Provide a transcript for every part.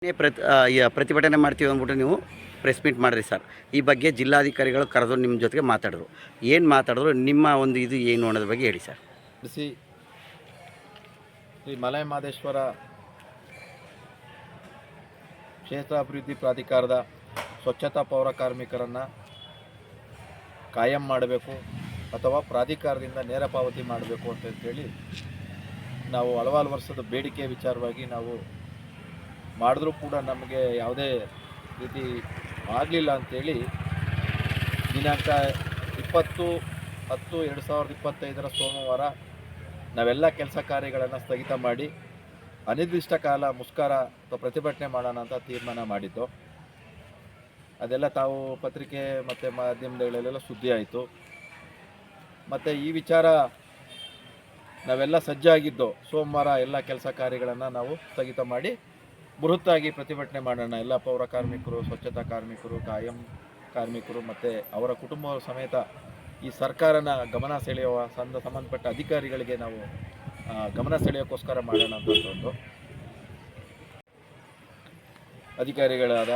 ಪ್ರತಿಭಟನೆ ಮಾಡ್ತೀವಿ ಅಂದ್ಬಿಟ್ಟು ನೀವು ಪ್ರೆಸ್ ಮೀಟ್ ಮಾಡಿರಿ ಸರ್. ಈ ಬಗ್ಗೆ ಜಿಲ್ಲಾಧಿಕಾರಿಗಳು ಕರೆದು ನಿಮ್ಮ ಜೊತೆಗೆ ಮಾತಾಡಿದ್ರು. ಏನು ಮಾತಾಡಿದ್ರು, ನಿಮ್ಮ ಒಂದು ಇದು ಏನು ಅನ್ನೋದ್ರ ಬಗ್ಗೆ ಹೇಳಿ ಸರ್. ಶ್ರೀ ಮಲೆ ಮಹದೇಶ್ವರ ಕ್ಷೇತ್ರ ಅಭಿವೃದ್ಧಿ ಪ್ರಾಧಿಕಾರದ ಸ್ವಚ್ಛತಾ ಪೌರ ಕಾರ್ಮಿಕರನ್ನು ಕಾಯಂ ಮಾಡಬೇಕು ಅಥವಾ ಪ್ರಾಧಿಕಾರದಿಂದ ನೇರ ಪಾವತಿ ಮಾಡಬೇಕು ಅಂತೇಳಿ ನಾವು ಹಲವಾರು ವರ್ಷದ ಬೇಡಿಕೆ ವಿಚಾರವಾಗಿ ನಾವು ಮಾಡಿದ್ರೂ ಕೂಡ ನಮಗೆ ಯಾವುದೇ ರೀತಿ ಆಗಲಿಲ್ಲ ಅಂಥೇಳಿ ದಿನಾಂಕ 20/10/2025 ಸೋಮವಾರ ನಾವೆಲ್ಲ ಕೆಲಸ ಕಾರ್ಯಗಳನ್ನು ಸ್ಥಗಿತ ಮಾಡಿ ಅನಿರ್ದಿಷ್ಟ ಕಾಲ ಮುಷ್ಕರ ಅಥವಾ ಪ್ರತಿಭಟನೆ ಮಾಡೋಣ ಅಂತ ತೀರ್ಮಾನ ಮಾಡಿದ್ದು. ಅದೆಲ್ಲ ತಾವು ಪತ್ರಿಕೆ ಮತ್ತು ಮಾಧ್ಯಮಗಳಲ್ಲೆಲ್ಲ ಸುದ್ದಿ ಆಯಿತು. ಮತ್ತು ಈ ವಿಚಾರ ನಾವೆಲ್ಲ ಸಜ್ಜಾಗಿದ್ದು ಸೋಮವಾರ ಎಲ್ಲ ಕೆಲಸ ಕಾರ್ಯಗಳನ್ನು ನಾವು ಸ್ಥಗಿತ ಮಾಡಿ ಬೃಹತ್ತಾಗಿ ಪ್ರತಿಭಟನೆ ಮಾಡೋಣ. ಎಲ್ಲ ಪೌರ ಕಾರ್ಮಿಕರು, ಸ್ವಚ್ಛತಾ ಕಾರ್ಮಿಕರು, ಕಾಯಂ ಕಾರ್ಮಿಕರು ಮತ್ತು ಅವರ ಕುಟುಂಬ ಸಮೇತ ಈ ಸರ್ಕಾರನ ಗಮನ ಸೆಳೆಯುವ ಸಂಬಂಧಪಟ್ಟ ಅಧಿಕಾರಿಗಳಿಗೆ ನಾವು ಗಮನ ಸೆಳೆಯೋಕ್ಕೋಸ್ಕರ ಮಾಡೋಣ ಅಂತಂದು ಅಧಿಕಾರಿಗಳಾದ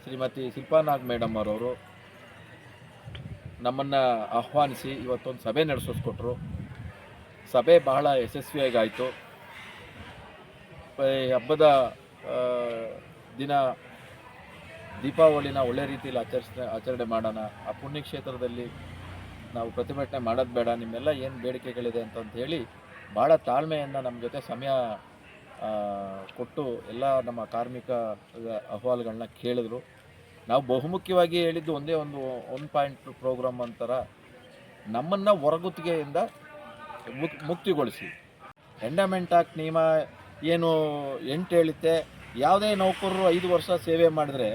ಶ್ರೀಮತಿ ಶಿಲ್ಪಾ ನಾಗ್ ಮೇಡಮ್ ಅವರವರು ನಮ್ಮನ್ನು ಆಹ್ವಾನಿಸಿ ಇವತ್ತೊಂದು ಸಭೆ ನಡೆಸಿಸ್ಕೊಟ್ರು. ಸಭೆ ಬಹಳ ಯಶಸ್ವಿಯಾಗಿ ಆಯಿತು. ಹಬ್ಬದ ದಿನ ದೀಪಾವಳಿನ ಒಳ್ಳೆ ರೀತಿಯಲ್ಲಿ ಆಚರಣೆ ಮಾಡೋಣ. ಆ ಪುಣ್ಯಕ್ಷೇತ್ರದಲ್ಲಿ ನಾವು ಪ್ರತಿಭಟನೆ ಮಾಡೋದು ಬೇಡ, ನಿಮ್ಮೆಲ್ಲ ಏನು ಬೇಡಿಕೆಗಳಿದೆ ಅಂತ ಹೇಳಿ ಭಾಳ ತಾಳ್ಮೆಯಿಂದ ನಮ್ಮ ಜೊತೆ ಸಮಯ ಕೊಟ್ಟು ಎಲ್ಲ ನಮ್ಮ ಕಾರ್ಮಿಕ ಅಹವಾಲುಗಳನ್ನ ಕೇಳಿದ್ರು. ನಾವು ಬಹುಮುಖ್ಯವಾಗಿ ಹೇಳಿದ್ದು ಒಂದೇ ಒಂದು ಪಾಯಿಂಟ್ ಪ್ರೋಗ್ರಾಮ್ ಅಂತರ ನಮ್ಮನ್ನು ಹೊರಗುತ್ತಿಗೆಯಿಂದ ಮುಕ್ತಿಗೊಳಿಸಿ. ಎಂಡಮೆಂಟ್ ಆಕ್ಟ್ ನಿಯಮ ಏನು 8 ಹೇಳುತ್ತೆ, ಯಾವುದೇ ನೌಕರರು 5 ವರ್ಷ ಸೇವೆ ಮಾಡಿದ್ರೆ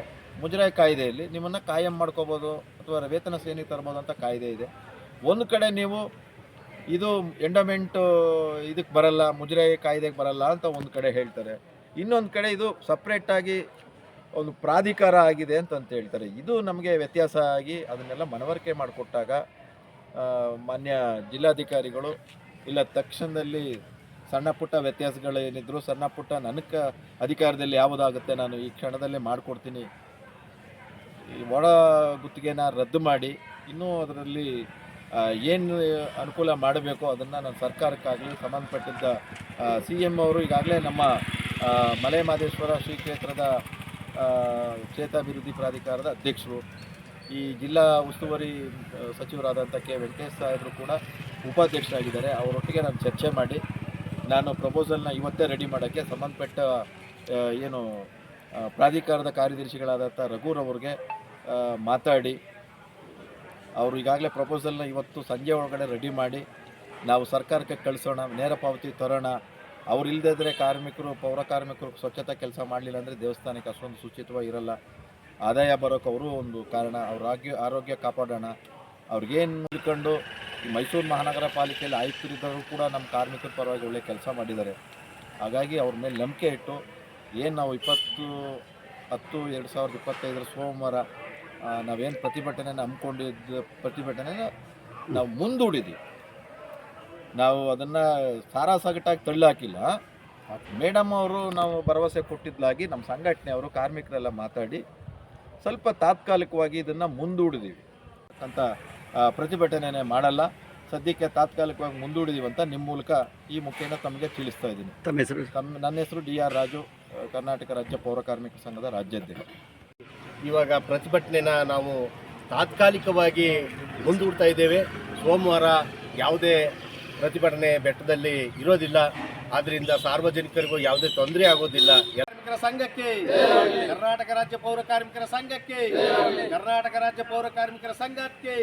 ಮುಜರಾಯಿ ಕಾಯ್ದೆಯಲ್ಲಿ ನಿಮ್ಮನ್ನು ಕಾಯಂ ಮಾಡ್ಕೋಬೋದು ಅಥವಾ ವೇತನ ಶ್ರೇಣಿ ತರ್ಬೋದು ಅಂತ ಕಾಯ್ದೆ ಇದೆ. ಒಂದು ಕಡೆ ನೀವು ಇದು ಎಂಡಮೆಂಟ್ ಇದಕ್ಕೆ ಬರಲ್ಲ, ಮುಜರಾಯಿ ಕಾಯ್ದೆಗೆ ಬರಲ್ಲ ಅಂತ ಒಂದು ಕಡೆ ಹೇಳ್ತಾರೆ, ಇನ್ನೊಂದು ಕಡೆ ಇದು ಸಪ್ರೇಟಾಗಿ ಒಂದು ಪ್ರಾಧಿಕಾರ ಆಗಿದೆ ಅಂತ ಹೇಳ್ತಾರೆ. ಇದು ನಮಗೆ ವ್ಯತ್ಯಾಸ ಆಗಿ ಅದನ್ನೆಲ್ಲ ಮನವರಿಕೆ ಮಾಡಿಕೊಟ್ಟಾಗ ಮಾನ್ಯ ಜಿಲ್ಲಾಧಿಕಾರಿಗಳು ಇಲ್ಲ ತಕ್ಷಣದಲ್ಲಿ ಸಣ್ಣ ಪುಟ್ಟ ವ್ಯತ್ಯಾಸಗಳೇನಿದ್ರು ಸಣ್ಣ ಪುಟ್ಟ ನನಗೆ ಅಧಿಕಾರದಲ್ಲಿ ಯಾವುದಾಗುತ್ತೆ ನಾನು ಈ ಕ್ಷಣದಲ್ಲೇ ಮಾಡಿಕೊಡ್ತೀನಿ, ಈ ಒಳ ಗುತ್ತಿಗೆನ ರದ್ದು ಮಾಡಿ ಇನ್ನೂ ಅದರಲ್ಲಿ ಏನು ಅನುಕೂಲ ಮಾಡಬೇಕು ಅದನ್ನು ನಾನು ಸರ್ಕಾರಕ್ಕಾಗಲಿ ಸಂಬಂಧಪಟ್ಟಿದ್ದ CM ಅವರು ಈಗಾಗಲೇ ನಮ್ಮ ಮಲೆ ಮಹದೇಶ್ವರ ಶ್ರೀ ಕ್ಷೇತ್ರದ ಕ್ಷೇತ್ರಾಭಿವೃದ್ಧಿ ಪ್ರಾಧಿಕಾರದ ಅಧ್ಯಕ್ಷರು, ಈ ಜಿಲ್ಲಾ ಉಸ್ತುವಾರಿ ಸಚಿವರಾದಂಥ ಕೆ ವೆಂಕಟೇಶ್ ಸಾಹೇಬರು ಕೂಡ ಉಪಾಧ್ಯಕ್ಷರಾಗಿದ್ದಾರೆ. ಅವರೊಟ್ಟಿಗೆ ನಾನು ಚರ್ಚೆ ಮಾಡಿ ನಾನು ಪ್ರಪೋಸಲ್ನ ಇವತ್ತೇ ರೆಡಿ ಮಾಡೋಕ್ಕೆ ಸಂಬಂಧಪಟ್ಟ ಏನು ಪ್ರಾಧಿಕಾರದ ಕಾರ್ಯದರ್ಶಿಗಳಾದಂಥ ರಘುರವ್ರಿಗೆ ಮಾತಾಡಿ ಅವರು ಈಗಾಗಲೇ ಪ್ರಪೋಸಲ್ನ ಇವತ್ತು ಸಂಜೆ ಒಳಗಡೆ ರೆಡಿ ಮಾಡಿ ನಾವು ಸರ್ಕಾರಕ್ಕೆ ಕಳಿಸೋಣ, ನೇರ ಪಾವತಿ ತರೋಣ. ಅವ್ರು ಇಲ್ಲದಿದ್ದರೆ ಕಾರ್ಮಿಕರು, ಪೌರ ಕಾರ್ಮಿಕರು ಸ್ವಚ್ಛತಾ ಕೆಲಸ ಮಾಡಲಿಲ್ಲ ಅಂದರೆ ದೇವಸ್ಥಾನಕ್ಕೆ ಅಷ್ಟೊಂದು ಶುಚಿತ್ವ ಇರಲ್ಲ, ಆದಾಯ ಬರೋಕ್ಕೆ ಅವರು ಒಂದು ಕಾರಣ. ಅವ್ರ ಆರೋಗ್ಯ ಕಾಪಾಡೋಣ. ಅವ್ರಿಗೇನು ತಿಳ್ಕೊಂಡು ಈ ಮೈಸೂರು ಮಹಾನಗರ ಪಾಲಿಕೆಯಲ್ಲಿ ಆಯುಕ್ತರಿದ್ದರೂ ಕೂಡ ನಮ್ಮ ಕಾರ್ಮಿಕರ ಪರವಾಗಿ ಒಳ್ಳೆ ಕೆಲಸ ಮಾಡಿದ್ದಾರೆ. ಹಾಗಾಗಿ ಅವ್ರ ಮೇಲೆ ನಂಬಿಕೆ ಇಟ್ಟು ಏನು ನಾವು 20/10/2025 ಸೋಮವಾರ ನಾವೇನು ಪ್ರತಿಭಟನೆನ ಹಮ್ಮಿಕೊಂಡಿದ್ದ ಪ್ರತಿಭಟನೆನ ನಾವು ಮುಂದೂಡಿದ್ವಿ. ನಾವು ಅದನ್ನು ಸಾರಾಸಗಟಾಗಿ ತಳ್ಳಾಕಿಲ್ಲ. ಮೇಡಮ್ ಅವರು ನಾವು ಭರವಸೆ ಕೊಟ್ಟಿದ್ದಾಗಿ ನಮ್ಮ ಸಂಘಟನೆಯವರು ಕಾರ್ಮಿಕರೆಲ್ಲ ಮಾತಾಡಿ ಸ್ವಲ್ಪ ತಾತ್ಕಾಲಿಕವಾಗಿ ಇದನ್ನು ಮುಂದೂಡಿದ್ದೀವಿ ಅಂತ ಪ್ರತಿಭಟನೆ ಮಾಡಲ್ಲ, ಸದ್ಯಕ್ಕೆ ತಾತ್ಕಾಲಿಕವಾಗಿ ಮುಂದೂಡಿದ್ದೀವಿ ಅಂತ ನಿಮ್ಮ ಮೂಲಕ ಈ ಮುಖೇನ ತಮಗೆ ತಿಳಿಸ್ತಾ ಇದ್ದೀನಿ. ತಮ್ಮ ಹೆಸರು? ನನ್ನ ಹೆಸರು DR ರಾಜು, ಕರ್ನಾಟಕ ರಾಜ್ಯ ಪೌರ ಕಾರ್ಮಿಕ ಸಂಘದ ರಾಜ್ಯಾಧ್ಯಕ್ಷ. ಇವಾಗ ಪ್ರತಿಭಟನೆನ ನಾವು ತಾತ್ಕಾಲಿಕವಾಗಿ ಮುಂದೂಡ್ತಾ ಇದ್ದೇವೆ. ಸೋಮವಾರ ಯಾವುದೇ ಪ್ರತಿಭಟನೆ ಬೆಟ್ಟದಲ್ಲಿ ಇರೋದಿಲ್ಲ, ಆದ್ದರಿಂದ ಸಾರ್ವಜನಿಕರಿಗೂ ಯಾವುದೇ ತೊಂದರೆ ಆಗೋದಿಲ್ಲ. ಕಾರ್ಮಿಕರ ಸಂಘಕ್ಕೆ, ಕರ್ನಾಟಕ ರಾಜ್ಯ ಪೌರ ಕಾರ್ಮಿಕರ ಸಂಘಕ್ಕೆ, ಕರ್ನಾಟಕ ರಾಜ್ಯ ಪೌರ ಕಾರ್ಮಿಕರ ಸಂಘಕ್ಕೆ